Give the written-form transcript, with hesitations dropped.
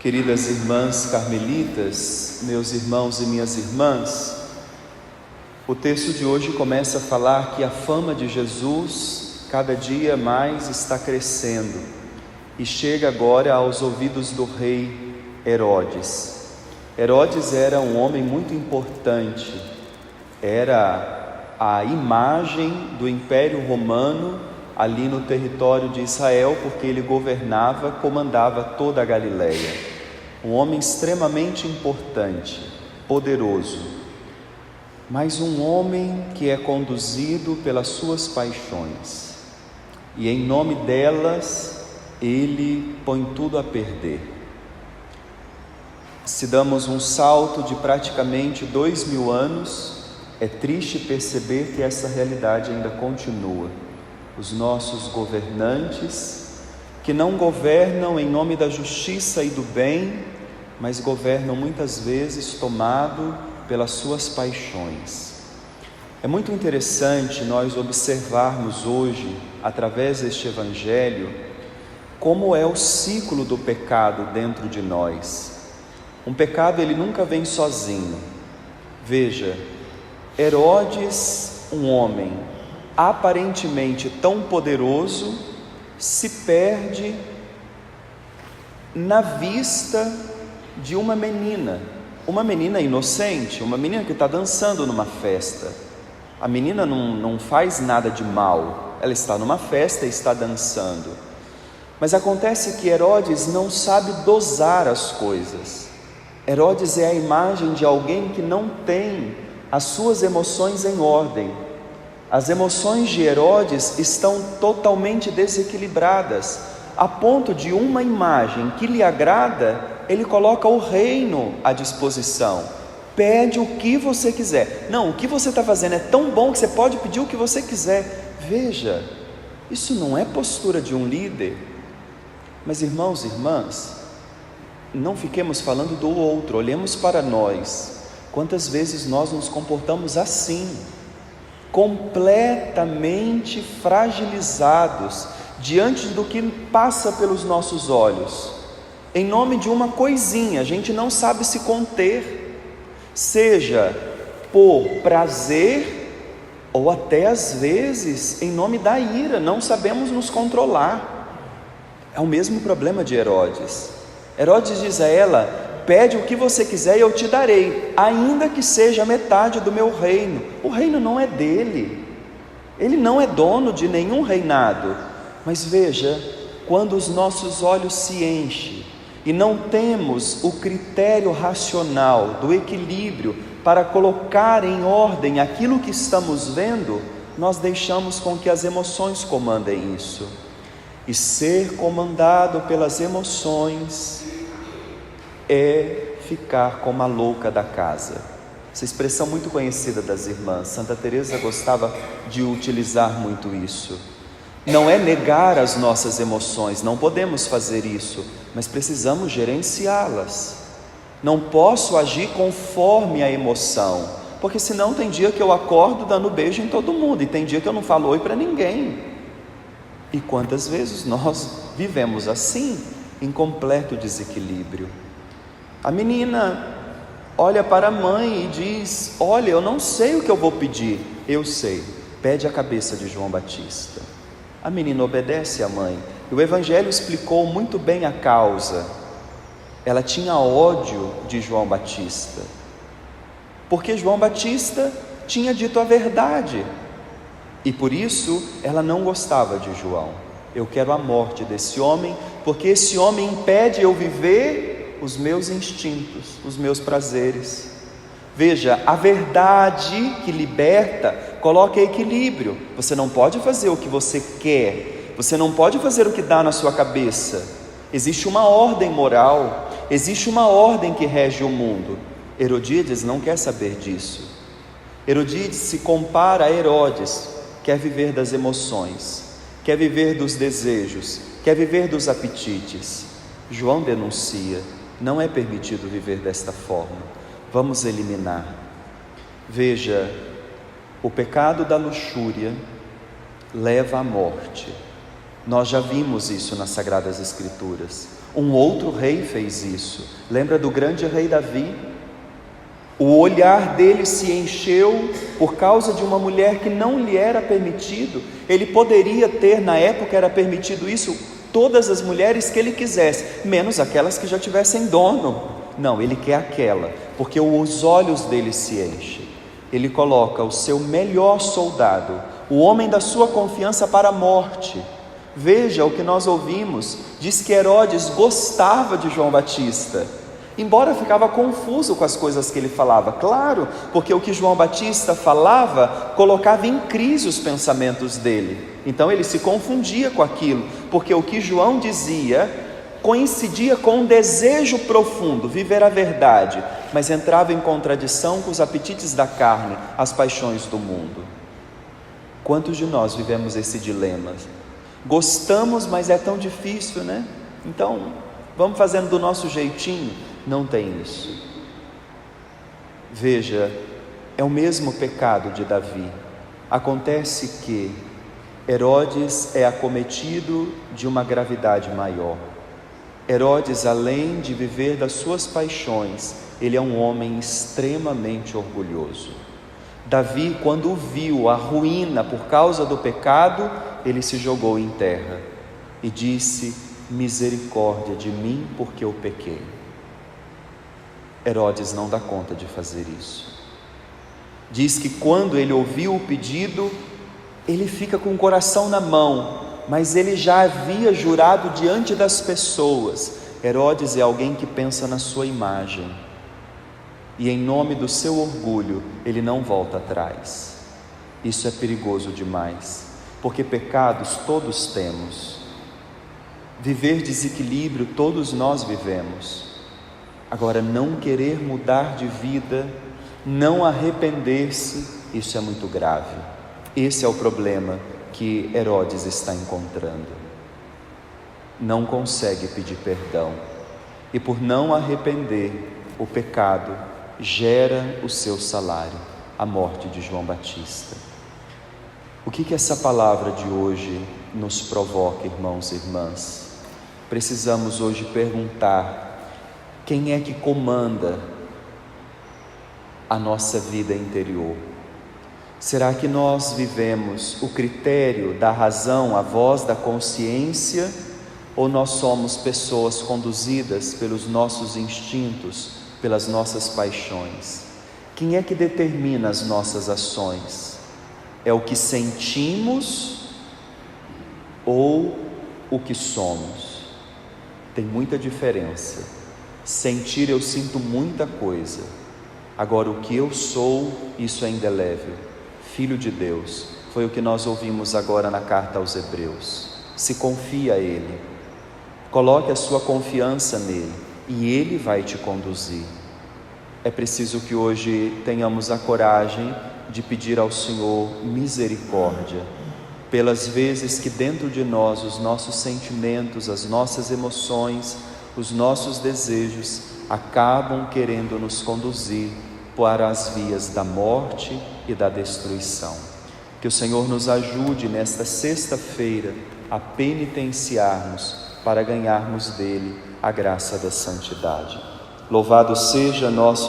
Queridas irmãs carmelitas, meus irmãos e minhas irmãs, o texto de hoje começa a falar que a fama de Jesus cada dia mais está crescendo e chega agora aos ouvidos do rei Herodes. Herodes era um homem muito importante, era a imagem do Império Romano ali no território de Israel, porque ele governava, comandava toda a Galileia. Um homem extremamente importante, poderoso, mas um homem que é conduzido pelas suas paixões, e em nome delas ele põe tudo a perder. Se damos um salto de praticamente 2000 anos, é triste perceber que essa realidade ainda continua. Os nossos governantes, que não governam em nome da justiça e do bem, mas governam muitas vezes tomado pelas suas paixões. É muito interessante nós observarmos hoje, através deste Evangelho, como é o ciclo do pecado dentro de nós. Um pecado, ele nunca vem sozinho. Veja, Herodes, um homem aparentemente tão poderoso, se perde na vista de uma menina inocente, uma menina que está dançando numa festa. A menina não faz nada de mal, ela está numa festa e está dançando. Mas acontece que Herodes não sabe dosar as coisas. Herodes é a imagem de alguém que não tem as suas emoções em ordem. As emoções de Herodes estão totalmente desequilibradas, a ponto de uma imagem que lhe agrada, ele coloca o reino à disposição. Pede o que você quiser. Não, o que você está fazendo é tão bom que você pode pedir o que você quiser. Veja, isso não é postura de um líder. Mas irmãos e irmãs, não fiquemos falando do outro, olhemos para nós. Quantas vezes nós nos comportamos assim, completamente fragilizados diante do que passa pelos nossos olhos. Em nome de uma coisinha, a gente não sabe se conter, seja por prazer ou até às vezes em nome da ira, não sabemos nos controlar. É o mesmo problema de Herodes. Herodes diz a ela: pede o que você quiser e eu te darei, ainda que seja metade do meu reino. O reino não é dele, ele não é dono de nenhum reinado. Mas veja, quando os nossos olhos se enchem e não temos o critério racional do equilíbrio para colocar em ordem aquilo que estamos vendo, nós deixamos com que as emoções comandem isso. E ser comandado pelas emoções é ficar como a louca da casa. Essa expressão muito conhecida das irmãs, Santa Teresa gostava de utilizar muito isso. Não é negar as nossas emoções, não podemos fazer isso, mas precisamos gerenciá-las. Não posso agir conforme a emoção, porque senão tem dia que eu acordo dando beijo em todo mundo, e tem dia que eu não falo oi para ninguém. E quantas vezes nós vivemos assim, em completo desequilíbrio? A menina olha para a mãe e diz: olha, eu não sei o que eu vou pedir. Eu sei, pede a cabeça de João Batista. A menina obedece à mãe. E o Evangelho explicou muito bem a causa. Ela tinha ódio de João Batista, porque João Batista tinha dito a verdade, e por isso ela não gostava de João. Eu quero a morte desse homem, porque esse homem impede eu viver os meus instintos, os meus prazeres. Veja, a verdade que liberta coloca equilíbrio. Você não pode fazer o que você quer, você não pode fazer o que dá na sua cabeça. Existe uma ordem moral, existe uma ordem que rege o mundo. Herodíades não quer saber disso. Herodíades se compara a Herodes, quer viver das emoções, quer viver dos desejos, quer viver dos apetites. João denuncia: não é permitido viver desta forma. Vamos eliminar. Veja, o pecado da luxúria leva à morte. Nós já vimos isso nas Sagradas Escrituras. Um outro rei fez isso. Lembra do grande rei Davi? O olhar dele se encheu por causa de uma mulher que não lhe era permitido. Ele poderia ter, na época era permitido isso, todas as mulheres que ele quisesse, menos aquelas que já tivessem dono. Não, ele quer aquela, porque os olhos dele se enchem. Ele coloca o seu melhor soldado, o homem da sua confiança, para a morte. Veja o que nós ouvimos, diz que Herodes gostava de João Batista, embora ficava confuso com as coisas que ele falava, claro, porque o que João Batista falava colocava em crise os pensamentos dele, então ele se confundia com aquilo, porque o que João dizia coincidia com um desejo profundo, viver a verdade, mas entrava em contradição com os apetites da carne, as paixões do mundo. Quantos de nós vivemos esse dilema? Gostamos, mas é tão difícil, né? Então, vamos fazendo do nosso jeitinho. Não tem isso. Veja, é o mesmo pecado de Davi. Acontece que Herodes é acometido de uma gravidade maior. Herodes, além de viver das suas paixões, ele é um homem extremamente orgulhoso. Davi, quando viu a ruína por causa do pecado, ele se jogou em terra e disse: misericórdia de mim, porque eu pequei. Herodes não dá conta de fazer isso. Diz que quando ele ouviu o pedido, ele fica com o coração na mão, mas ele já havia jurado diante das pessoas. Herodes é alguém que pensa na sua imagem, e em nome do seu orgulho, ele não volta atrás. Isso é perigoso demais, porque pecados todos temos, viver desequilíbrio todos nós vivemos. Agora, não querer mudar de vida, não arrepender-se, isso é muito grave. Esse é o problema que Herodes está encontrando. Não consegue pedir perdão, e por não arrepender, o pecado gera o seu salário, a morte de João Batista. O que essa palavra de hoje nos provoca, irmãos e irmãs? Precisamos hoje perguntar: quem é que comanda a nossa vida interior? Será que nós vivemos o critério da razão, a voz da consciência, ou nós somos pessoas conduzidas pelos nossos instintos, pelas nossas paixões? Quem é que determina as nossas ações? É o que sentimos ou o que somos? Tem muita diferença. Sentir, eu sinto muita coisa. Agora, o que eu sou, isso é indelével. Filho de Deus, foi o que nós ouvimos agora na carta aos Hebreus. Se confia a Ele, coloque a sua confiança nele, e Ele vai te conduzir. É preciso que hoje tenhamos a coragem de pedir ao Senhor misericórdia, pelas vezes que dentro de nós os nossos sentimentos, as nossas emoções, os nossos desejos acabam querendo nos conduzir para as vias da morte e da destruição. Que o Senhor nos ajude nesta sexta-feira a penitenciarmos para ganharmos dele a graça da santidade. Louvado seja nosso